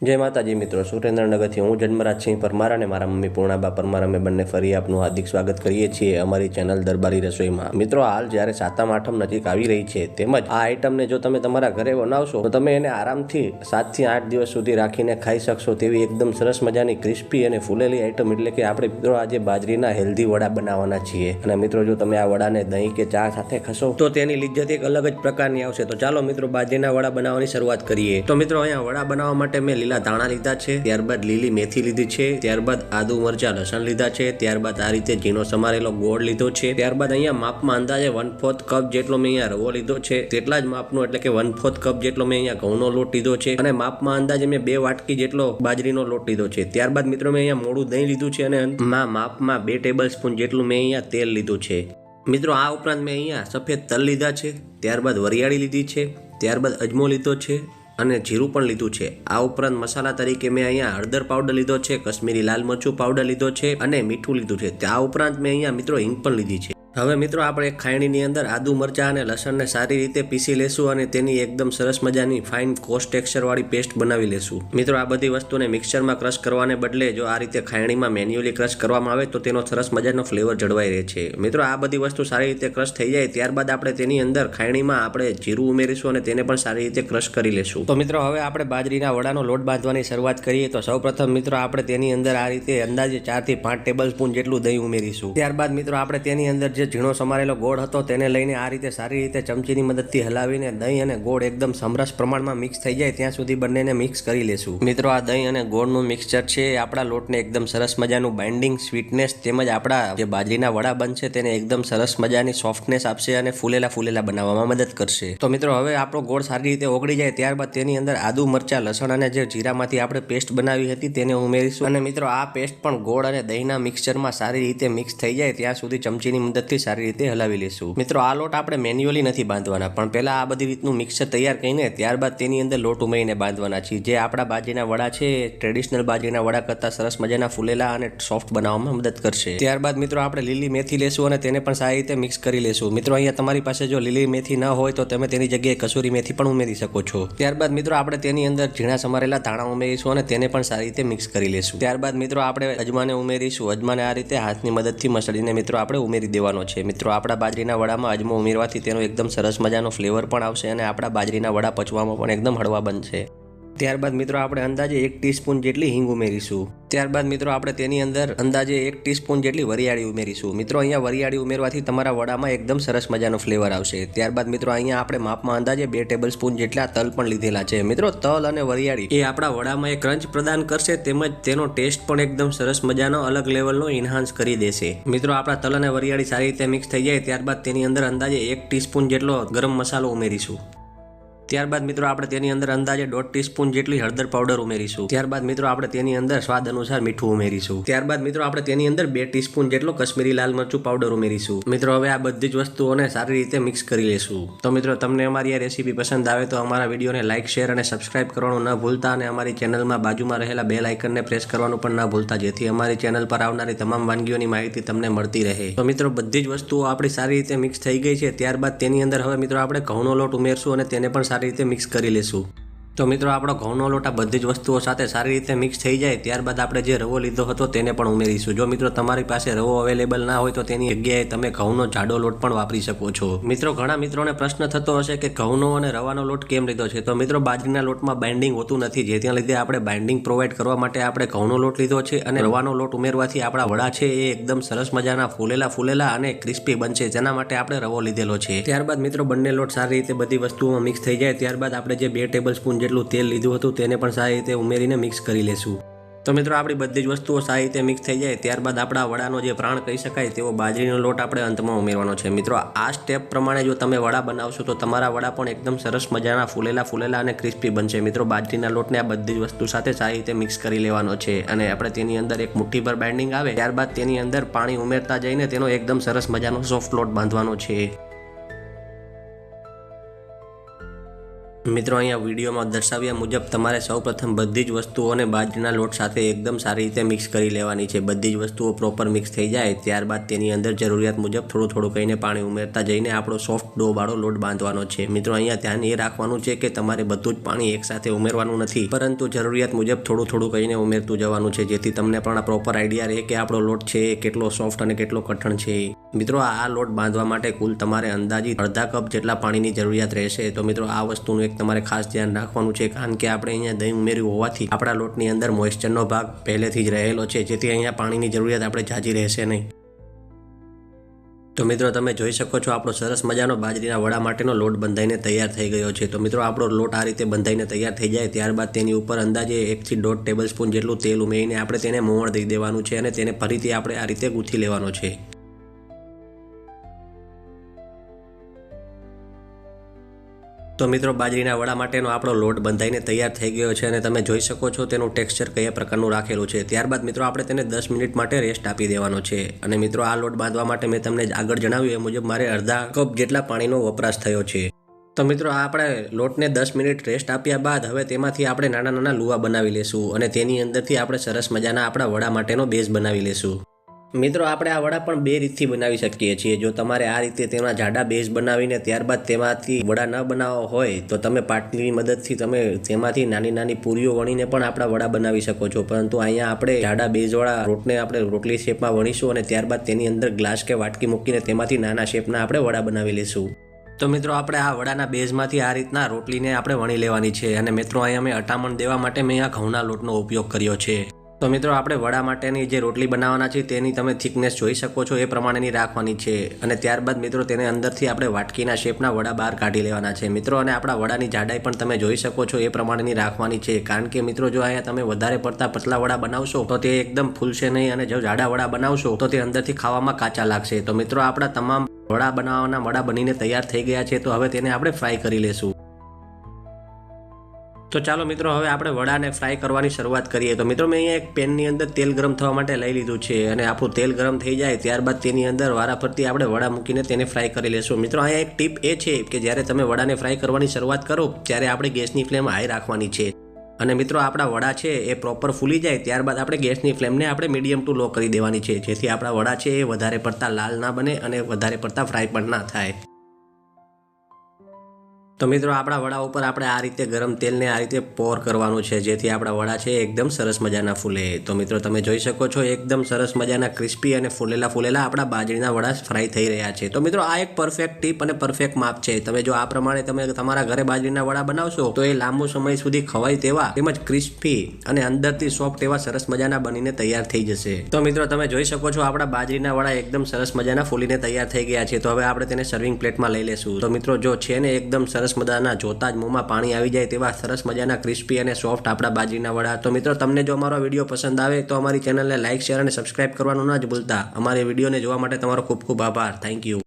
જય માતાજી મિત્રો, સુરેન્દ્રનગરથી હું જન્મરાજસિંહ પરમાર અને મારા મમ્મી પૂર્ણાબા પરમાર અમે બંને ફરી આપનું હાર્દિક સ્વાગત કરીએ છીએ અમારી ચેનલ દરબારી રસોઈમાં. મિત્રો, હાલ જ્યારે સાતમ આઠમ નજીક આવી રહી છે તેમજ આ આઈટમને જો તમે તમારા ઘરે બનાવશો તો તમે એને આરામથી 7 થી 8 દિવસ સુધી રાખીને ખાઈ શકશો તેવી એકદમ સરસ મજાની ક્રિસ્પી અને ફૂલેલી આઈટમ એટલે કે આપણે મિત્રો આજે બાજરીના હેલ્ધી વડા બનાવવાના છીએ. અને મિત્રો, જો તમે આ વડાને દહીં કે ચા સાથે ખાશો તો તેની લિજ્જત એક અલગ જ પ્રકારની આવશે. તો ચાલો મિત્રો, બાજરીના વડા બનાવવાની શરૂઆત કરીએ. તો મિત્રો, અહીંયા વડા બનાવવા માટે મેં લીલા ધાણા લીધા છે, ત્યારબાદ લીલી મેથી લીધી છે, ત્યારબાદ આદુ મરચા લસણ લીધા છે, ત્યારબાદ આ રીતે ઝીણો સમારેલો ગોળ લીધો છે, ત્યારબાદ અહીંયા માપમાં અંદાજે 1/4 કપ જેટલો મેં અહીંયા રવો લીધો છે, તેટલા જ માપનો એટલે કે 1/4 કપ જેટલો મેં અહીંયા ઘઉંનો લોટ લીધો છે અને માપમાં અંદાજે મેં 2 વાટકી જેટલો બાજરીનો લોટ લીધો છે. ત્યારબાદ મિત્રો મેં અહીંયા મોડું દહીં લીધું છે અને માપમાં 2 ટેબલ સ્પૂન જેટલું મેં અહીંયા તેલ લીધું છે. મિત્રો, આ ઉપરાંત મેં અહીંયા સફેદ તલ લીધા છે, ત્યારબાદ વરિયાળી લીધી છે, ત્યારબાદ અજમો લીધો છે અને જીરું પણ લીધું છે. આ ઉપરાંત મસાલા તરીકે મેં અહીંયા હળદર પાવડર લીધો છે, કશ્મીરી લાલ મરચું પાવડર લીધો છે અને મીઠું લીધું છે. આ ઉપરાંત મેં અહીંયા મિત્રો હિંગ પણ લીધી છે. હવે મિત્રો, આપણે એક ખાયણીની અંદર આદુ મરચા અને લસણને સારી રીતે પીસી લેશું અને તેની એકદમ સરસ મજાની ફાઇન કોર્સ ટેક્સચર વાળી પેસ્ટ બનાવી લેશું. મિત્રો, આ બધી વસ્તુને મિક્સરમાં ક્રશ કરવાને બદલે જો આ રીતે ખાયણીમાં મેન્યુઅલી ક્રશ કરવામાં આવે તો તેનો સરસ મજાનો ફ્લેવર જળવાઈ રહે છે. મિત્રો, આ બધી વસ્તુ સારી રીતે ક્રશ થઈ જાય ત્યારબાદ આપણે તેની અંદર ખાયણીમાં આપણે જીરું ઉમેરીશું અને તેને પણ સારી રીતે ક્રશ કરી લેશું. તો મિત્રો, હવે આપણે બાજરીના વડાનો લોટ બાંધવાની શરૂઆત કરીએ. તો સૌપ્રથમ મિત્રો, આપણે તેની અંદર આ રીતે અંદાજે 4 થી 5 ટેબલ સ્પૂન જેટલું દહીં ઉમેરીશું. ત્યારબાદ મિત્રો, આપણે તેની અંદર જે ઝીણો સમારેલો ગોળ હતો તેને લઈને આ રીતે સારી રીતે ચમચીની મદદથી હલાવીને દહીં અને ગોળ એકદમ સમરસ પ્રમાણમાં મિક્સ થઈ જાય ત્યાં સુધી બંનેને મિક્સ કરી લેશું. મિત્રો, આ દહીં અને ગોળનું મિક્સચર છે એ આપણા લોટને એકદમ સરસ મજાનું બાઇન્ડિંગ, સ્વીટનેસ તેમજ આપણા જે બાજરીના વડા બનશે તેને એકદમ સરસ મજાની સોફ્ટનેસ આપશે અને ફૂલેલા બનાવવામાં મદદ કરશે. તો મિત્રો, હવે આપણો ગોળ સારી રીતે ઓગળી જાય ત્યારબાદ તેની અંદર આદુ મરચા લસણ અને જે જીરામાંથી આપણે પેસ્ટ બનાવી હતી તેને ઉમેરીશું. અને મિત્રો, આ પેસ્ટ પણ ગોળ અને દહીંના મિક્સચરમાં સારી રીતે મિક્સ થઈ જાય ત્યાં સુધી ચમચીની મદદથી સારી રીતે હલાવી લેશું. મિત્રો, આ લોટ આપણે મેન્યુઅલી નથી બાંધવાના, પણ પહેલા આ બધી રીતનું મિક્સર તૈયાર કરીને ત્યારબાદ તેની અંદર લોટ ઉમેરીને બાંધવાના છીએ. જે આપણા બાજરીના વડા છે ટ્રેડિશનલ બાજરીના વડા કરતાં સરસ મજાના ફૂલેલા અને સોફ્ટ બનાવવામાં મદદ કરશે. ત્યારબાદ મિત્રો, આપણે લીલી મેથી લેશું અને તેને પણ સારી રીતે મિક્સ કરી લેશું. મિત્રો, અહીંયા તમારી પાસે જો લીલી મેથી ન હોય તો તમે તેની જગ્યાએ કસૂરી મેથી પણ ઉમેરી શકો છો. ત્યારબાદ મિત્રો, આપણે તેની અંદર ઝીણા સમારેલા ધાણા ઉમેરીશું અને તેને પણ સારી રીતે મિક્સ કરી લેશું. ત્યારબાદ મિત્રો, આપણે અજમાને ઉમેરીશું. અજમાને આ રીતે હાથની મદદથી મસળીને મિત્રો આપણે ઉમેરી દેવાનો છે. મિત્રો, આપણા બાજરીના વડામાં અજમો ઉમેરવાથી તેનો એકદમ સરસ મજાનો ફ્લેવર પણ આવશે અને આપણા બાજરીના વડા પચવામાં પણ એકદમ હળવા બનશે. ત્યારબાદ મિત્રો, આપણે અંદાજે 1 ટીસ્પૂન જેટલી હિંગ ઉમેરીશું. ત્યારબાદ મિત્રો, આપણે તેની અંદર અંદાજે 1 ટીસ્પૂન જેટલી વરિયાળી ઉમેરીશું. મિત્રો, અહીંયા વરિયાળી ઉમેરવાથી તમારા વડામાં એકદમ સરસ મજાનો ફ્લેવર આવશે. ત્યારબાદ મિત્રો, અહીંયા આપણે માપમાં અંદાજે 2 ટેબલ સ્પૂન જેટલા તલ પણ લીધેલા છે. મિત્રો, તલ અને વરિયાળી એ આપણા વડામાં એક ક્રંચ પ્રદાન કરશે તેમજ તેનો ટેસ્ટ પણ એકદમ સરસ મજાનો અલગ લેવલનો એન્હાન્સ કરી દેશે. મિત્રો, આપણા તલ અને વરિયાળી સારી રીતે મિક્સ થઈ જાય ત્યારબાદ તેની અંદર અંદાજે 1 ટીસ્પૂન જેટલો ગરમ મસાલો ઉમેરીશું. ત્યારબાદ મિત્રો, આપણે તેની અંદર અંદાજે 1.5 ટીસ્પૂન જેટલી હળદર પાવડર ઉમેરીશું. ત્યારબાદ મિત્રો, આપણે તેની અંદર સ્વાદ અનુસાર મીઠું ઉમેરીશું. ત્યારબાદ મિત્રો, આપણે તેની અંદર 2 ટીસ્પૂન જેટલો કશ્મીરી લાલ મરચું પાવડર ઉમેરીશું. મિત્રો, હવે આ બધી જ વસ્તુઓને સારી રીતે મિક્સ કરી લેશું. તો મિત્રો, તમને અમારી આ રેસીપી પસંદ આવે તો અમારા વિડીયોને લાઇક, શેર અને સબસ્ક્રાઇબ કરવાનું ન ભૂલતા અને અમારી ચેનલમાં બાજુમાં રહેલા બેલ આઇકનને પ્રેસ કરવાનું પણ ન ભૂલતા, જેથી અમારી ચેનલ પર આવનારી તમામ વાનગીઓની માહિતી તમને મળતી રહે. તો મિત્રો, બધી જ વસ્તુઓ આપણી સારી રીતે મિક્સ થઈ ગઈ છે. ત્યારબાદ તેની અંદર હવે મિત્રો આપણે ઘઉંનો લોટ ઉમેરશું અને તેને પણ સારી રીતે મિક્સ કરી લેશું. તો મિત્રો, આપણો ઘઉંનો લોટ આ બધી જ વસ્તુઓ સાથે સારી રીતે મિક્સ થઈ જાય ત્યારબાદ આપણે જે રવો લીધો હતો તેને પણ ઉમેરીશું. જો મિત્રો તમારી પાસે રવો અવેલેબલ ના હોય તો તેની જગ્યાએ તમે ઘઉંનો જાડો લોટ પણ વાપરી શકો છો. મિત્રો, ઘણા મિત્રોને પ્રશ્ન થતો હશે કે ઘઉંનો અને રવાનો લોટ કેમ લીધો છે. તો મિત્રો, બાજરીના લોટમાં બાઇન્ડિંગ હોતું નથી, જેના લીધે આપણે બાઇન્ડિંગ પ્રોવાઈડ કરવા માટે આપણે ઘઉંનો લોટ લીધો છે અને રવાનો લોટ ઉમેરવાથી આપણા વડા છે એ એકદમ સરસ મજાના ફૂલેલા અને ક્રિસ્પી બનશે, જેના માટે આપણે રવો લીધેલો છે. ત્યારબાદ મિત્રો, બંને લોટ સારી રીતે બધી વસ્તુઓમાં મિક્સ થઈ જાય ત્યારબાદ આપણે જે 2 ટેબલ સ્પૂન જેટલું તેલ લીધું હતું તેને પણ સારી રીતે ઉમેરીને મિક્સ કરી લેશું. તો મિત્રો, આપણી બધી જ વસ્તુઓ સારી રીતે મિક્સ થઈ જાય ત્યારબાદ આપણા વડાનો જે પ્રાણ કહી શકાય તેવો બાજરીનો લોટ આપણે અંતમાં ઉમેરવાનો છે. મિત્રો, આ સ્ટેપ પ્રમાણે જો તમે વડા બનાવશો તો તમારા વડા પણ એકદમ સરસ મજાના ફૂલેલા અને ક્રિસ્પી બનશે. મિત્રો, બાજરીના લોટને આ બધી જ વસ્તુ સાથે સારી રીતે મિક્સ કરી લેવાનો છે અને આપણે તેની અંદર એક મુઠ્ઠી પર બાઇન્ડિંગ આવે ત્યારબાદ તેની અંદર પાણી ઉમેરતા જઈને તેનો એકદમ સરસ મજાનો સોફ્ટ લોટ બાંધવાનો છે. મિત્રો અહીંયા વિડીયોમાં દર્શાવ્યા મુજબ તમારે સૌપ્રથમ બધી જ વસ્તુઓને બાજરીના લોટ સાથે એકદમ સારી રીતે મિક્સ કરી લેવાની છે। બધી જ વસ્તુઓ પ્રોપર મિક્સ થઈ જાય ત્યારબાદ તેની અંદર જરૂરિયાત મુજબ થોડું કહીને પાણી ઉમેરતા જઈને આપણો સોફ્ટ ડો વાળો લોટ બાંધવાનો છે। મિત્રો અહીંયા ધ્યાન એ રાખવાનું છે કે તમારે બધું જ પાણી એકસાથે ઉમેરવાનું નથી, પરંતુ જરૂરિયાત મુજબ થોડું કહીને ઉમેરતું જવાનું છે, જેથી તમને પણ પ્રોપર આઈડિયા રહે કે આપણો લોટ છે કેટલો સોફ્ટ અને કેટલો કઠણ છે। મિત્રો આ લોટ બાંધવા માટે કુલ તમારે અંદાજિત અડધા કપ જેટલા પાણીની જરૂરિયાત રહેશે। તો મિત્રો આ વસ્તુનું તમારે ખાસ ધ્યાન રાખવાનું છે, કારણ કે આપણે અહીંયા દહીં ઉમેર્યું હોવાથી આપણા લોટની અંદર મોઇસ્ચરનો ભાગ પહેલેથી જ રહેલો છે, જેથી અહીંયા પાણીની જરૂરિયાત આપણે ઝાઝી રહેશે નહીં। તો મિત્રો તમે જોઈ શકો છો આપણો સરસ મજાનો બાજરીના વડા માટેનો લોટ બંધાઈને તૈયાર થઈ ગયો છે। તો મિત્રો આપણો લોટ આ રીતે બંધાઈને તૈયાર થઈ જાય ત્યારબાદ તેની ઉપર અંદાજે 1 થી 1.5 ટેબલસ્પૂન જેટલું તેલ ઉમેરીને આપણે તેને મોવણ દઈ દેવાનું છે અને તેને ફરીથી આપણે આ રીતે ગૂંથી લેવાનો છે। તો મિત્રો બાજરીના વડા માટેનો આપણો લોટ બંધાઈને તૈયાર થઈ ગયો છે અને તમે જોઈ શકો છો તેનું ટેક્સચર કયા પ્રકારનું રાખેલું છે। ત્યારબાદ મિત્રો આપણે તેને 10 મિનિટ માટે રેસ્ટ આપી દેવાનો છે। અને મિત્રો આ લોટ બાંધવા માટે મેં તમને આગળ જણાવ્યું એ મુજબ મારે અડધા કપ જેટલા પાણીનો વપરાશ થયો છે। તો મિત્રો આપણે લોટને 10 મિનિટ રેસ્ટ આપ્યા બાદ હવે તેમાંથી આપણે નાના લુવા બનાવી લેશું અને તેની અંદરથી આપણે સરસ મજાના આપણા વડા માટેનો બેઝ બનાવી લેશું। મિત્રો આપણે આ વડા પણ બે રીતથી બનાવી શકીએ છીએ। જો તમારે આ રીતે તેના જાડા બેઝ બનાવીને ત્યારબાદ તેમાંથી વડા ન બનાવવા હોય તો તમે પાટલીની મદદથી તમે તેમાંથી નાની પૂરીઓ વણીને પણ આપણા વડા બનાવી શકો છો, પરંતુ અહીંયા આપણે જાડા બેઝવાળા રોટને આપણે રોટલી શેપમાં વણીશું અને ત્યારબાદ તેની અંદર ગ્લાસ કે વાટકી મૂકીને તેમાંથી નાના શેપના આપણે વડા બનાવી લઈશું। તો મિત્રો આપણે આ વડાના બેઝમાંથી આ રીતના રોટલીને આપણે વણી લેવાની છે અને મિત્રો અહીંયા મેં અટામણ દેવા માટે મેં આ ઘઉંના લોટનો ઉપયોગ કર્યો છે। તો મિત્રો આપણે વડા માટેની જે રોટલી બનાવવાના છે તેની તમે થિકનેસ જોઈ શકો છો એ પ્રમાણેની રાખવાની છે અને ત્યારબાદ મિત્રો તેને અંદરથી આપણે વાટકીના શેપના વડા બહાર કાઢી લેવાના છે મિત્રો। અને આપણા વડાની જાડાઈ પણ તમે જોઈ શકો છો એ પ્રમાણેની રાખવાની છે, કારણ કે મિત્રો જો અહીંયા તમે વધારે પડતા પતલા વડા બનાવશો તો તે એકદમ ફૂલશે નહીં અને જો જાડા વડા બનાવશો તો તે અંદરથી ખાવામાં કાચા લાગશે। તો મિત્રો આપણા તમામ વડા બનાવવાના વડા બનીને તૈયાર થઈ ગયા છે, તો હવે તેને આપણે ફ્રાય કરી લેશું। તો ચાલો મિત્રો હવે આપણે વડાને ફ્રાય કરવાની શરૂઆત કરીએ। તો મિત્રો મેં અહીંયા એક પેનની અંદર તેલ ગરમ થવા માટે લઈ લીધું છે અને આપણું તેલ ગરમ થઈ જાય ત્યારબાદ તેની અંદર વારાફરતી આપણે વડા મૂકીને તેને ફ્રાય કરી લેશું। મિત્રો અહીંયા એક ટીપ એ છે કે જ્યારે તમે વડાને ફ્રાય કરવાની શરૂઆત કરો ત્યારે આપણે ગેસની ફ્લેમ હાઈ રાખવાની છે અને મિત્રો આપણા વડા છે એ પ્રોપર ફૂલી જાય ત્યારબાદ આપણે ગેસની ફ્લેમને આપણે મીડિયમ ટુ લો કરી દેવાની છે, જેથી આપણા વડા છે એ વધારે પડતા લાલ ના બને અને વધારે પડતા ફ્રાય પણ ના થાય। તો મિત્રો આપણા વડા ઉપર આપણે આ રીતે ગરમ તેલને આ રીતે પોર કરવાનું છે, જેથી આપણા વડા છે એકદમ સરસ મજાના ફૂલે। તો મિત્રો તમે જોઈ શકો છો એકદમ સરસ મજાના ક્રિસ્પી અને ફૂલેલા આપણા બાજરીના વડા ફ્રાય થઈ રહ્યા છે। તો મિત્રો આ એક પરફેક્ટ ટીપ અને પરફેક્ટ માપ છે। તમે જો આ પ્રમાણે તમે તમારા ઘરે બાજરીના વડા બનાવશો તો એ લાંબો સમય સુધી ખવાય તેવા તેમજ ક્રિસ્પી અને અંદરથી સોફ્ટ એવા સરસ મજાના બનીને તૈયાર થઈ જશે। તો મિત્રો તમે જોઈ શકો છો આપણા બાજરીના વડા એકદમ સરસ મજાના ફૂલીને તૈયાર થઈ ગયા છે। તો હવે આપણે તેને સર્વિંગ પ્લેટમાં લઈ લેશું। તો મિત્રો જો છે ને એકદમ સરસ મજાના જોતા જ મોંમાં પાણી આવી જાય તેવા સરસ મજાના ક્રિસ્પી અને સોફ્ટ આપણા બાજરીના વડા। તો મિત્રો તમને જો અમારો વિડીયો પસંદ આવે તો અમારી ચેનલને લાઇક, શેર અને સબસ્ક્રાઇબ કરવાનું ના જ ભૂલતા। અમારી વિડીયોને જોવા માટે તમારો ખૂબ આભાર। Thank you.